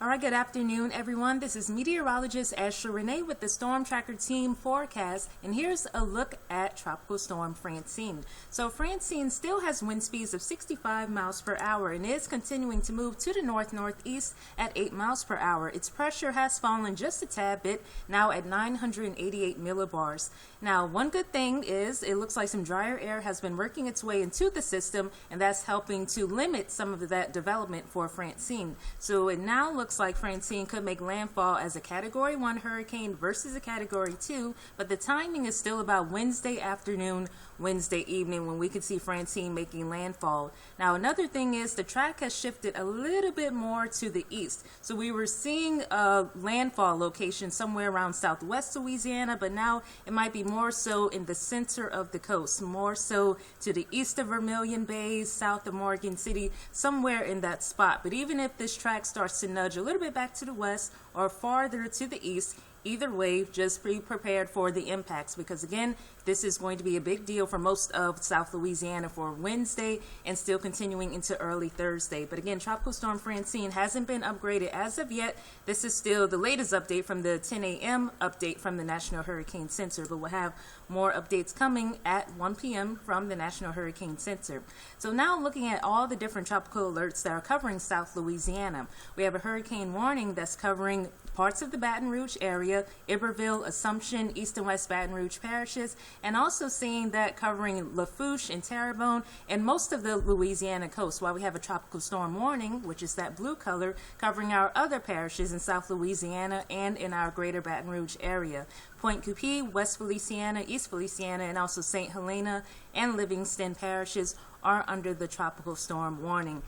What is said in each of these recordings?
All right, good afternoon, everyone. This is meteorologist Ashley Renee with the Storm Tracker Team forecast, and here's a look at Tropical Storm Francine. So Francine still has wind speeds of 65 miles per hour and is continuing to move to the north-northeast at 8 miles per hour. Its pressure has fallen just a tad bit, now at 988 millibars. Now, one good thing is it looks like some drier air has been working its way into the system, and that's helping to limit some of that development for Francine. So it now looks like Francine could make landfall as a Category 1 hurricane versus a Category 2, but the timing is still about Wednesday afternoon, Wednesday evening when we could see Francine making landfall. Now, another thing is the track has shifted a little bit more to the east. So we were seeing a landfall location somewhere around southwest Louisiana, but now it might be more so in the center of the coast, more so to the east of Vermilion Bay, south of Morgan City, somewhere in that spot. But even if this track starts to nudge a little bit back to the west or farther to the east, either way, just be prepared for the impacts, because again, this is going to be a big deal for most of South Louisiana for Wednesday and still continuing into early Thursday. But again, Tropical Storm Francine hasn't been upgraded as of yet. This is still the latest update from the 10 a.m. update from the National Hurricane Center, but we'll have more updates coming at 1 p.m. from the National Hurricane Center. So now looking at all the different tropical alerts that are covering South Louisiana, we have a hurricane warning that's covering parts of the Baton Rouge area, Iberville, Assumption, East and West Baton Rouge parishes, and also seeing that covering Lafourche and Terrebonne and most of the Louisiana coast, while we have a tropical storm warning, which is that blue color, covering our other parishes in South Louisiana and in our greater Baton Rouge area. Point Coupee, West Feliciana, East Feliciana, and also St. Helena and Livingston parishes are under the tropical storm warning.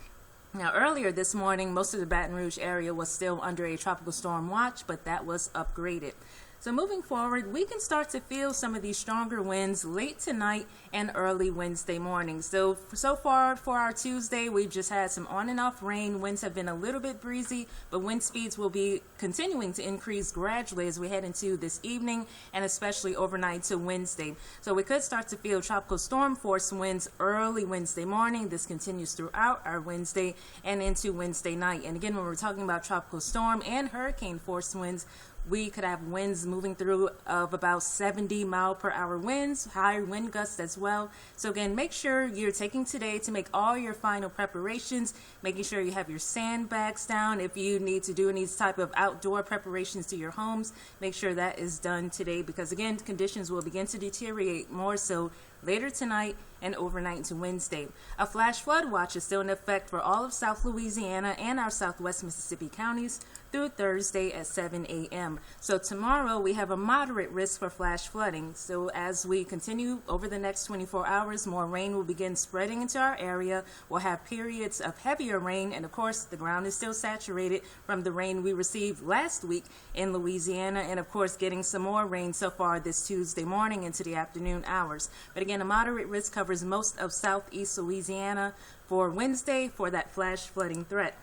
Now, earlier this morning, most of the Baton Rouge area was still under a tropical storm watch, but that was upgraded. So moving forward, we can start to feel some of these stronger winds late tonight and early Wednesday morning. So far for our Tuesday, we've just had some on and off rain. Winds have been a little bit breezy, but wind speeds will be continuing to increase gradually as we head into this evening and especially overnight to Wednesday. So we could start to feel tropical storm force winds early Wednesday morning. This continues throughout our Wednesday and into Wednesday night. And again, when we're talking about tropical storm and hurricane force winds, we could have winds moving through of about 70 mile per hour winds, higher wind gusts as well. So again, make sure you're taking today to make all your final preparations, making sure you have your sandbags down. If you need to do any type of outdoor preparations to your homes, make sure that is done today, because again, conditions will begin to deteriorate more so later tonight and overnight to Wednesday. A flash flood watch is still in effect for all of South Louisiana and our southwest Mississippi counties through Thursday at 7 a.m. So tomorrow we have a moderate risk for flash flooding. So as we continue over the next 24 hours, more rain will begin spreading into our area. We'll have periods of heavier rain, and of course the ground is still saturated from the rain we received last week in Louisiana, and of course getting some more rain so far this Tuesday morning into the afternoon hours. But again, a moderate risk covers most of southeast Louisiana for Wednesday for that flash flooding threat.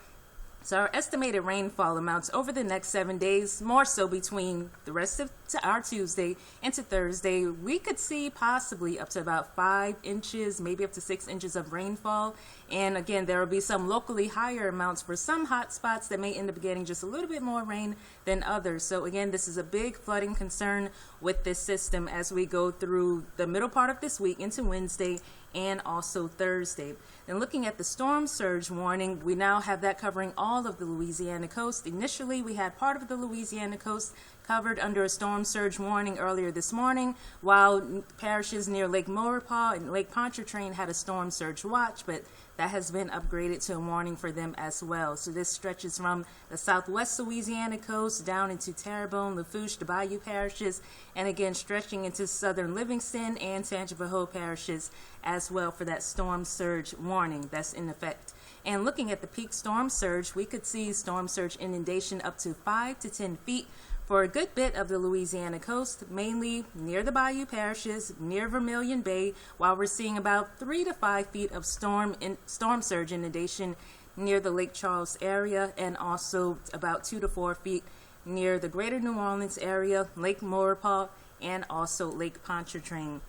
So our estimated rainfall amounts over the next 7 days, more so between the rest of our Tuesday into Thursday, we could see possibly up to about 5 inches, maybe up to 6 inches of rainfall. And again, there will be some locally higher amounts for some hot spots that may end up getting just a little bit more rain than others. So again, this is a big flooding concern with this system as we go through the middle part of this week into Wednesday and also Thursday. And looking at the storm surge warning, we now have that covering all of the Louisiana coast. Initially, we had part of the Louisiana coast covered under a storm surge warning earlier this morning, while parishes near Lake Maurepas and Lake Pontchartrain had a storm surge watch, but that has been upgraded to a warning for them as well. So this stretches from the southwest Louisiana coast down into Terrebonne, Lafourche, the Bayou parishes, and again stretching into southern Livingston and Tangipahoa parishes as well for that storm surge warning that's in effect. And looking at the peak storm surge, we could see storm surge inundation up to 5 to 10 feet for a good bit of the Louisiana coast, mainly near the Bayou parishes, near Vermilion Bay, while we're seeing about 3 to 5 feet of storm surge inundation near the Lake Charles area, and also about 2 to 4 feet near the greater New Orleans area, Lake Maurepas, and also Lake Pontchartrain.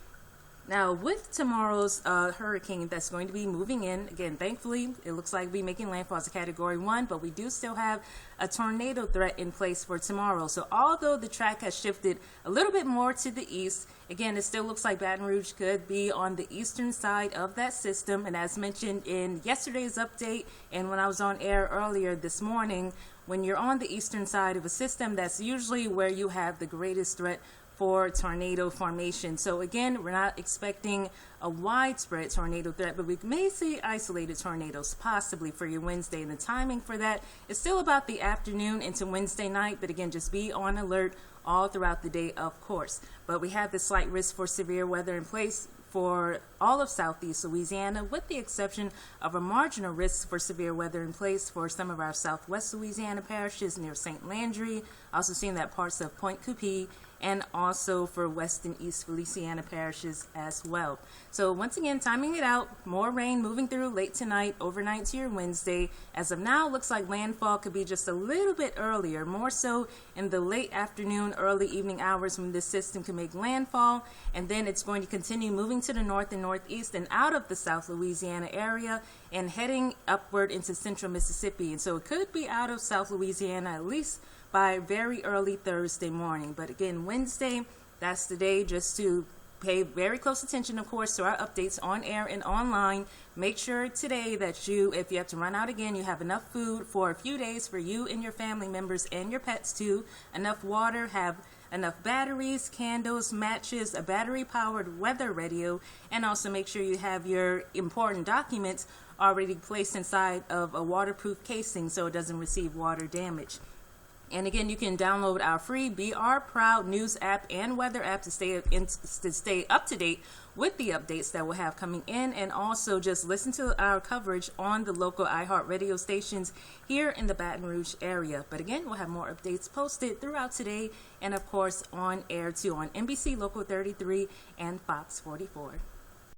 Now, with tomorrow's hurricane that's going to be moving in, again, thankfully, it looks like we'll be making landfall as a Category 1, but we do still have a tornado threat in place for tomorrow. So although the track has shifted a little bit more to the east, again, it still looks like Baton Rouge could be on the eastern side of that system. And as mentioned in yesterday's update and when I was on air earlier this morning, when you're on the eastern side of a system, that's usually where you have the greatest threat for tornado formation. So again, we're not expecting a widespread tornado threat, but we may see isolated tornadoes possibly for your Wednesday. And the timing for that is still about the afternoon into Wednesday night, but again, just be on alert all throughout the day, of course. But we have this slight risk for severe weather in place for all of southeast Louisiana, with the exception of a marginal risk for severe weather in place for some of our southwest Louisiana parishes near St. Landry, also seeing that parts of Point Coupee, and also for west and east Louisiana parishes as well. So once again, timing it out, more rain moving through late tonight, overnight to your Wednesday. As of now, looks like landfall could be just a little bit earlier, more so in the late afternoon, early evening hours when this system can make landfall, and then it's going to continue moving to the north and northeast and out of the South Louisiana area and heading upward into central Mississippi. And so it could be out of South Louisiana at least by very early Thursday morning. But again, Wednesday, that's the day just to pay very close attention, of course, to our updates on air and online. Make sure today that you, if you have to run out again, you have enough food for a few days for you and your family members and your pets too, enough water, have enough batteries, candles, matches, a battery-powered weather radio, and also make sure you have your important documents already placed inside of a waterproof casing so it doesn't receive water damage. And again, you can download our free Be Our Proud news app and weather app to stay up to date with the updates that we'll have coming in, and also just listen to our coverage on the local iHeart radio stations here in the Baton Rouge area. But again, we'll have more updates posted throughout today, and of course on air too on NBC Local 33 and Fox 44.